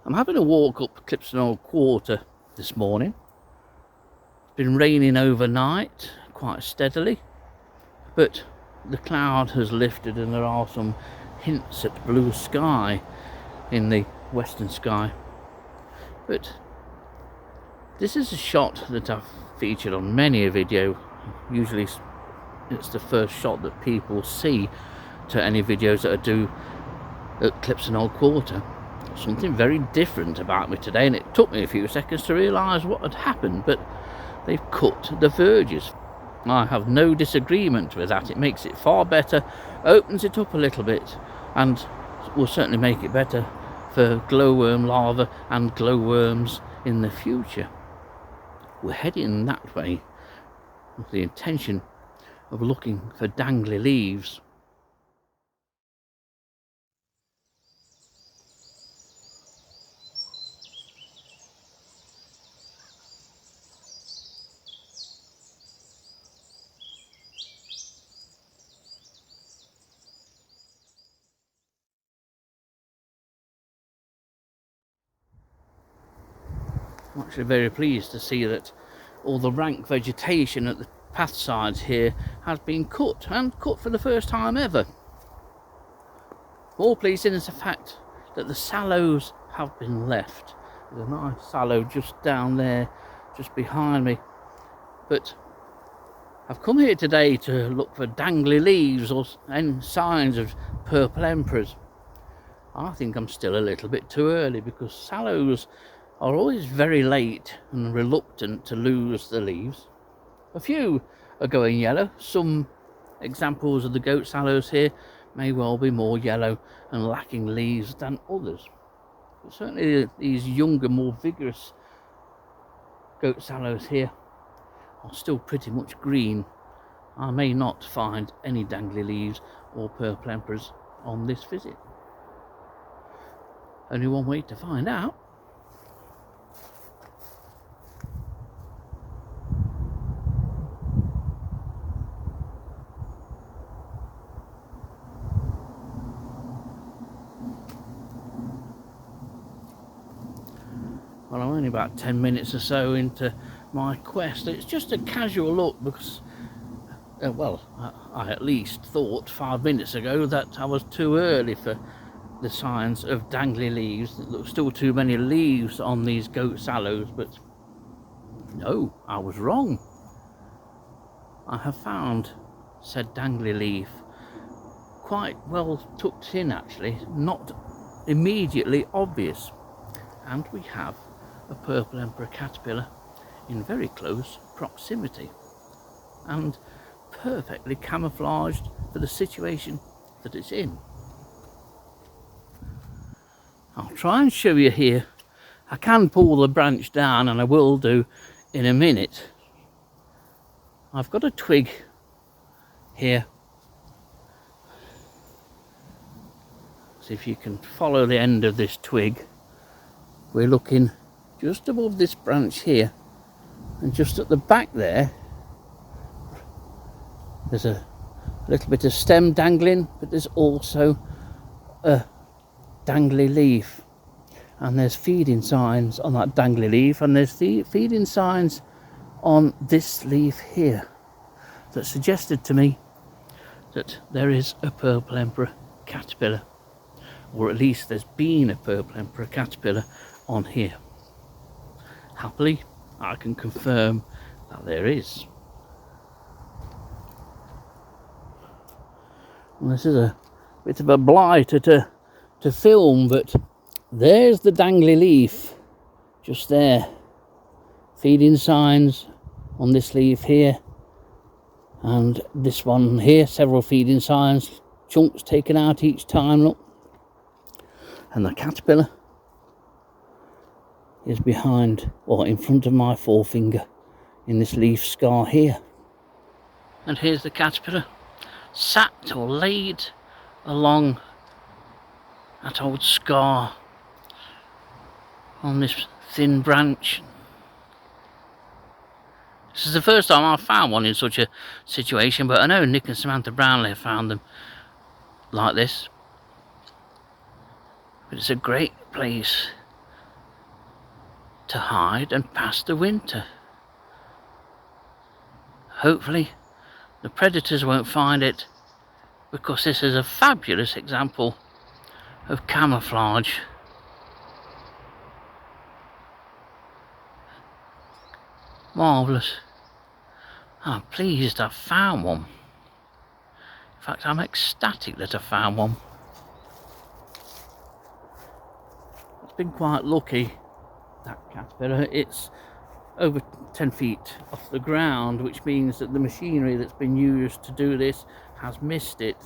I'm having a walk up Clipston Quarter this morning. It's been raining overnight quite steadily, but the cloud has lifted and there are some hints at blue sky in the western sky. But this is a shot that I've featured on many a video. Usually it's the first shot that people see to any videos that I do at Clipston Quarter. Something very different about me today, and it took me a few seconds to realise what had happened, but they've cut the verges. I have no disagreement with that. It makes it far better, opens it up a little bit, and will certainly make it better for glowworm larvae and glowworms in the future. We're heading that way with the intention of looking for dangly leaves. I'm actually very pleased to see that all the rank vegetation at the path sides here has been cut, and cut for the first time ever. More pleasing is the fact that the sallows have been left. There's a nice sallow just down there, just behind me. But I've come here today to look for dangly leaves or any signs of purple emperors. I think I'm still a little bit too early, because sallows are always very late and reluctant to lose the leaves. A few are going yellow. Some examples of the goat sallows here may well be more yellow and lacking leaves than others. But certainly these younger, more vigorous goat sallows here are still pretty much green. I may not find any dangly leaves or purple emperors on this visit. Only one way to find out. Well, I'm only about 10 minutes or so into my quest. It's just a casual look because, I at least thought 5 minutes ago that I was too early for the signs of dangly leaves. There were still too many leaves on these goat sallows, but no, I was wrong. I have found said dangly leaf quite well tucked in, actually, not immediately obvious. And we have a purple emperor caterpillar in very close proximity and perfectly camouflaged for the situation that it's in. I'll try and show you here. I can pull the branch down, and I will do in a minute. I've got a twig here. See if you can follow the end of this twig. We're looking just above this branch here, and just at the back there's a little bit of stem dangling, but there's also a dangly leaf, and there's feeding signs on that dangly leaf, and there's feeding signs on this leaf here that suggested to me that there is a purple emperor caterpillar, or at least there's been a purple emperor caterpillar on here. Happily, I can confirm that there is. Well, this is a bit of a blighter to film, but there's the dangly leaf just there. Feeding signs on this leaf here, and this one here, several feeding signs, chunks taken out each time, look. And the caterpillar is behind, or in front of my forefinger in this leaf scar here. And here's the caterpillar sat or laid along that old scar on this thin branch. This is the first time I've found one in such a situation, but I know Nick and Samantha Brownlee have found them like this. But it's a great place to hide and pass the winter. Hopefully the predators won't find it, because this is a fabulous example of camouflage. Marvellous. I'm pleased I've found one. In fact, I'm ecstatic that I found one. It's been quite lucky, that caterpillar. It's over 10 feet off the ground, which means that the machinery that's been used to do this has missed it.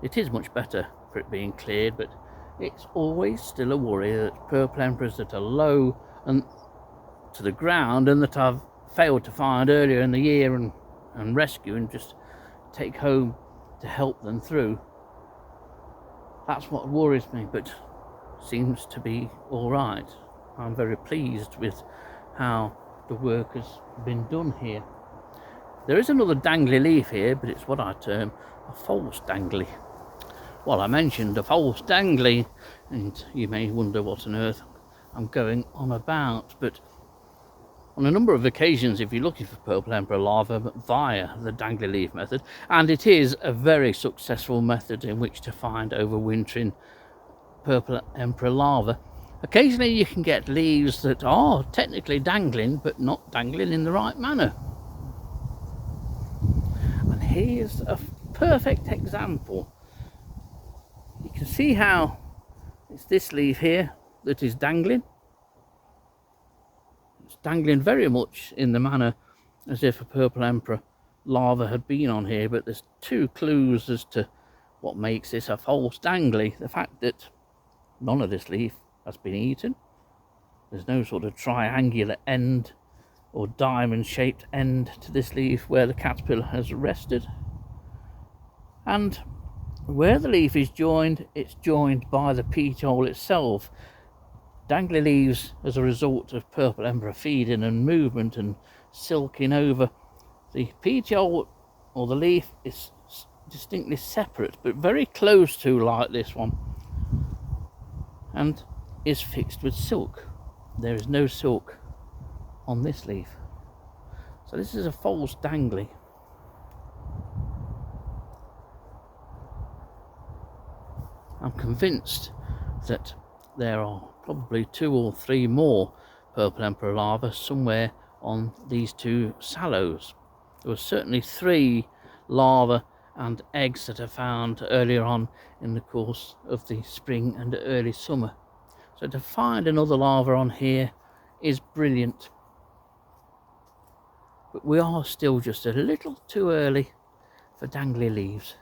It is much better for it being cleared, but it's always still a worry that purple emperors that are low and to the ground and that I've failed to find earlier in the year and rescue and just take home to help them through. That's what worries me, but seems to be all right. I'm very pleased with how the work has been done here. There is another dangly leaf here, but it's what I term a false dangly. Well, I mentioned a false dangly, and you may wonder what on earth I'm going on about, but on a number of occasions, if you're looking for purple emperor larvae via the dangly leaf method, and it is a very successful method in which to find overwintering purple emperor larvae, occasionally you can get leaves that are technically dangling, but not dangling in the right manner. And here's a perfect example. You can see how it's this leaf here that is dangling. It's dangling very much in the manner as if a purple emperor larva had been on here, but there's two clues as to what makes this a false dangly. The fact that none of this leaf has been eaten. There's no sort of triangular end or diamond shaped end to this leaf where the caterpillar has rested. And where the leaf is joined, it's joined by the petiole itself. Dangly leaves as a result of purple emperor feeding and movement and silking over. The petiole or the leaf is distinctly separate, but very close to like this one, and is fixed with silk. There is no silk on this leaf. So this is a false dangly. I'm convinced that there are probably 2 or 3 more purple emperor larvae somewhere on these 2 sallows. There were certainly 3 larvae and eggs that I found earlier on in the course of the spring and early summer. So to find another larva on here is brilliant. But we are still just a little too early for dangly leaves.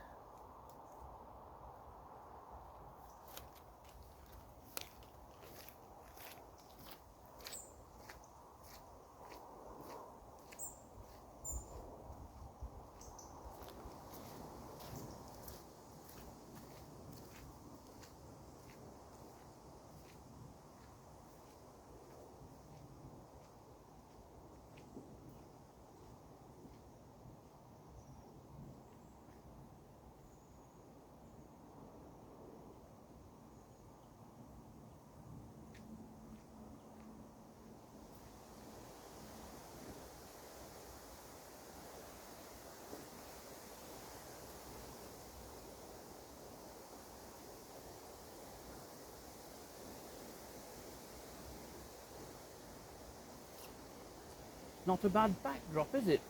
Not a bad backdrop, is it?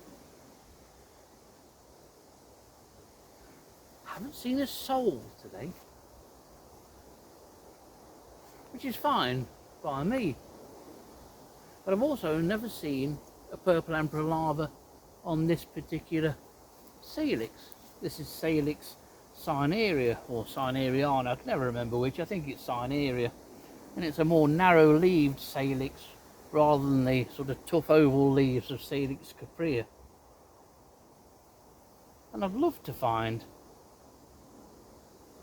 Haven't seen a soul today, which is fine by me. But I've also never seen a purple emperor larva on this particular salix. This is Salix cinerea or cinereana. I can never remember which. I think it's cinerea, and it's a more narrow-leaved salix rather than the sort of tough oval leaves of Salix caprea. And I'd love to find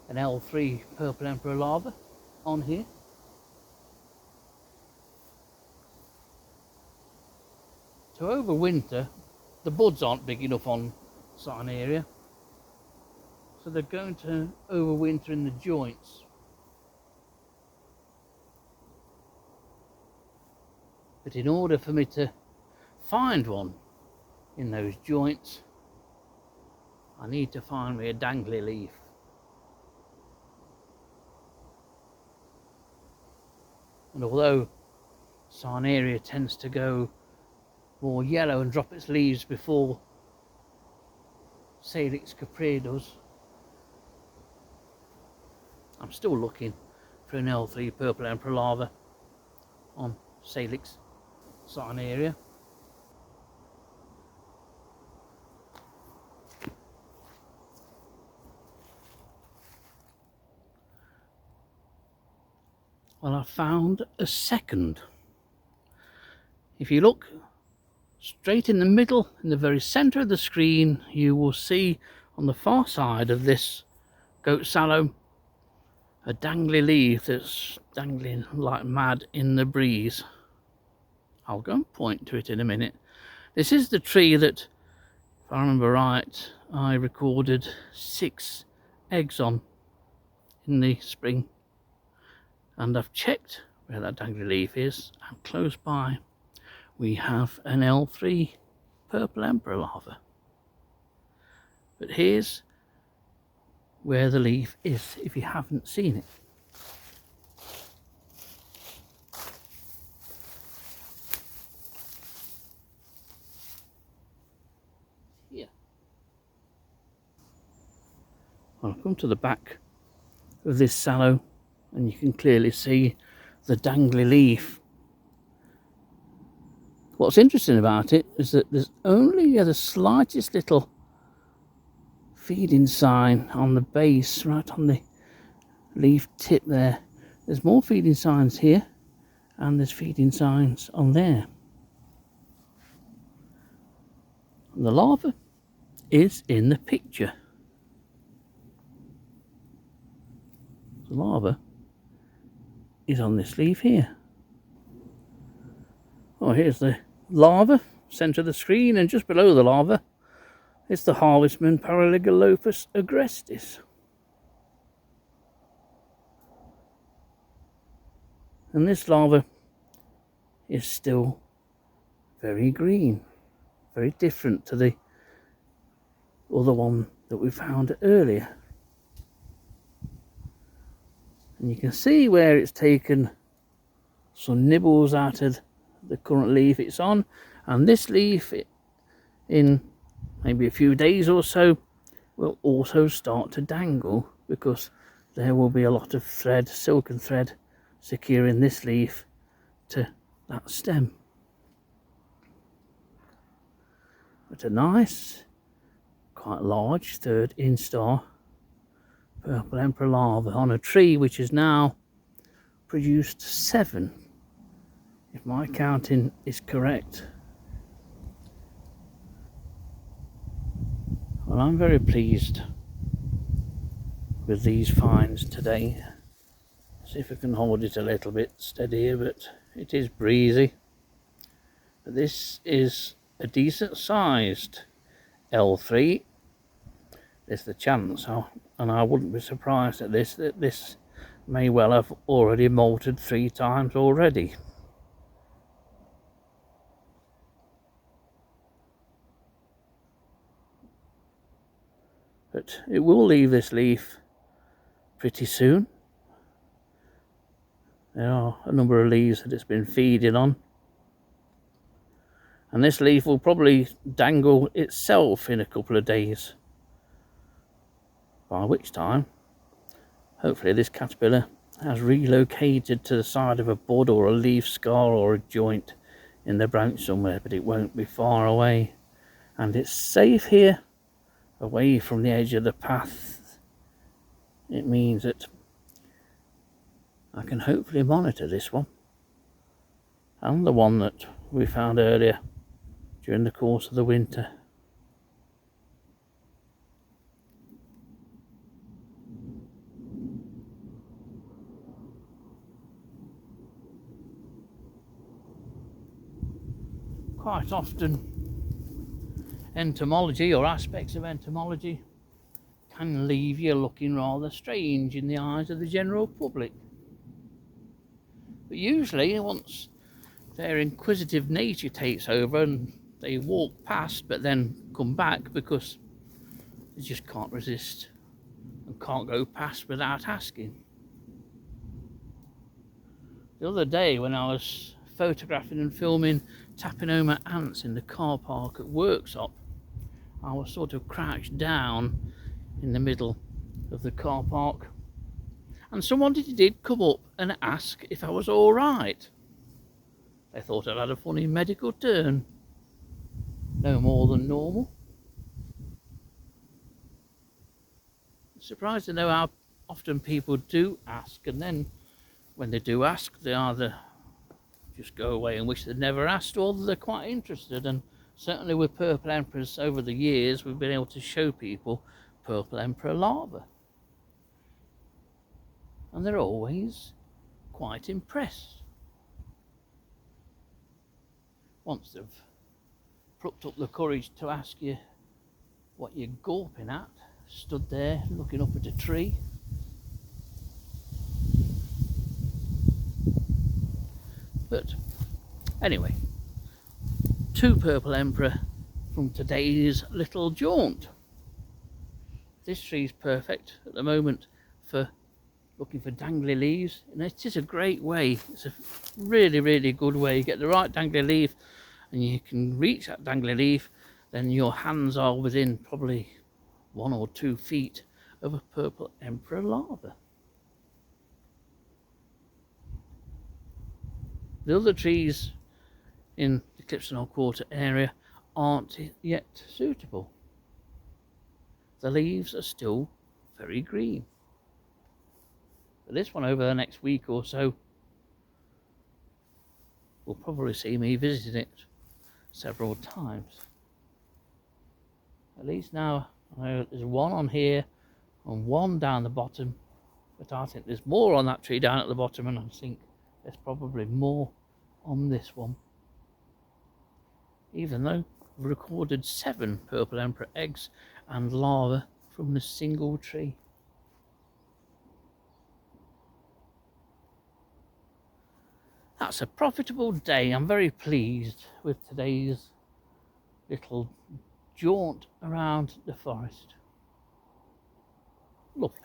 an L3 purple emperor larva on here. To overwinter, the buds aren't big enough on cinerea, so they're going to overwinter in the joints. But in order for me to find one in those joints, I need to find me a dangly leaf. And although Sarneria tends to go more yellow and drop its leaves before Salix caprea does, I'm still looking for an L3 purple emperor larva on Salix Sarneria. Well, I found a second. If you look straight in the middle, in the very centre of the screen, you will see on the far side of this goat sallow a dangly leaf that's dangling like mad in the breeze. I'll go and point to it in a minute. This is the tree that, if I remember right, I recorded 6 eggs on in the spring. And I've checked where that dangly leaf is, and close by we have an L3 purple emperor larva. But here's where the leaf is, if you haven't seen it. Here. I'll come to the back of this sallow, and you can clearly see the dangly leaf. What's interesting about it is that there's only the slightest little feeding sign on the base, right on the leaf tip there. There's more feeding signs here, and there's feeding signs on there. And the larva is in the picture. The larva is on this leaf here. Oh, here's the larva, centre of the screen, and just below the larva is the Harvestman Paralygalophus agrestis. And this larva is still very green, very different to the other one that we found earlier. And you can see where it's taken some nibbles out of the current leaf it's on, and this leaf in maybe a few days or so will also start to dangle, because there will be a lot of thread, silken thread, securing this leaf to that stem. But a nice, quite large 3rd instar purple emperor larva on a tree which has now produced 7, if my counting is correct. Well, I'm very pleased with these finds today. See if I can hold it a little bit steadier, but it is breezy. But this is a decent sized L3. There's the chance, and I wouldn't be surprised at this, that this may well have already molted 3 times already. But it will leave this leaf pretty soon. There are a number of leaves that it's been feeding on, and this leaf will probably dangle itself in a couple of days, by which time hopefully this caterpillar has relocated to the side of a bud or a leaf scar or a joint in the branch somewhere, but it won't be far away, and it's safe here, away from the edge of the path. It means that I can hopefully monitor this one and the one that we found earlier during the course of the winter. Quite often entomology, or aspects of entomology, can leave you looking rather strange in the eyes of the general public. But usually, once their inquisitive nature takes over and they walk past but then come back because they just can't resist and can't go past without asking. The other day when I was photographing and filming Tapinoma ants in the car park at Worksop, I was sort of crouched down in the middle of the car park and someone did come up and ask if I was all right. They thought I'd had a funny medical turn, no more than normal. I'm surprised to know how often people do ask, and then when they do ask they either just go away and wish they'd never asked, or they're quite interested. And certainly with purple emperors over the years we've been able to show people purple emperor larvae, and they're always quite impressed. Once they've plucked up the courage to ask you what you're gawping at, stood there looking up at a tree. But anyway, two purple emperor from today's little jaunt. This tree's perfect at the moment for looking for dangly leaves, and it is a great way. It's a really good way. You get the right dangly leaf and you can reach that dangly leaf, then your hands are within probably 1 or 2 feet of a purple emperor larva. The other trees in the Clipston Quarter area aren't yet suitable. The leaves are still very green. But this one, over the next week or so, will probably see me visiting it several times. At least now I know there's one on here and one down the bottom, but I think there's more on that tree down at the bottom, and I think there's probably more on this one. Even though I've recorded 7 purple emperor eggs and larvae from this single tree. That's a profitable day. I'm very pleased with today's little jaunt around the forest. Lovely.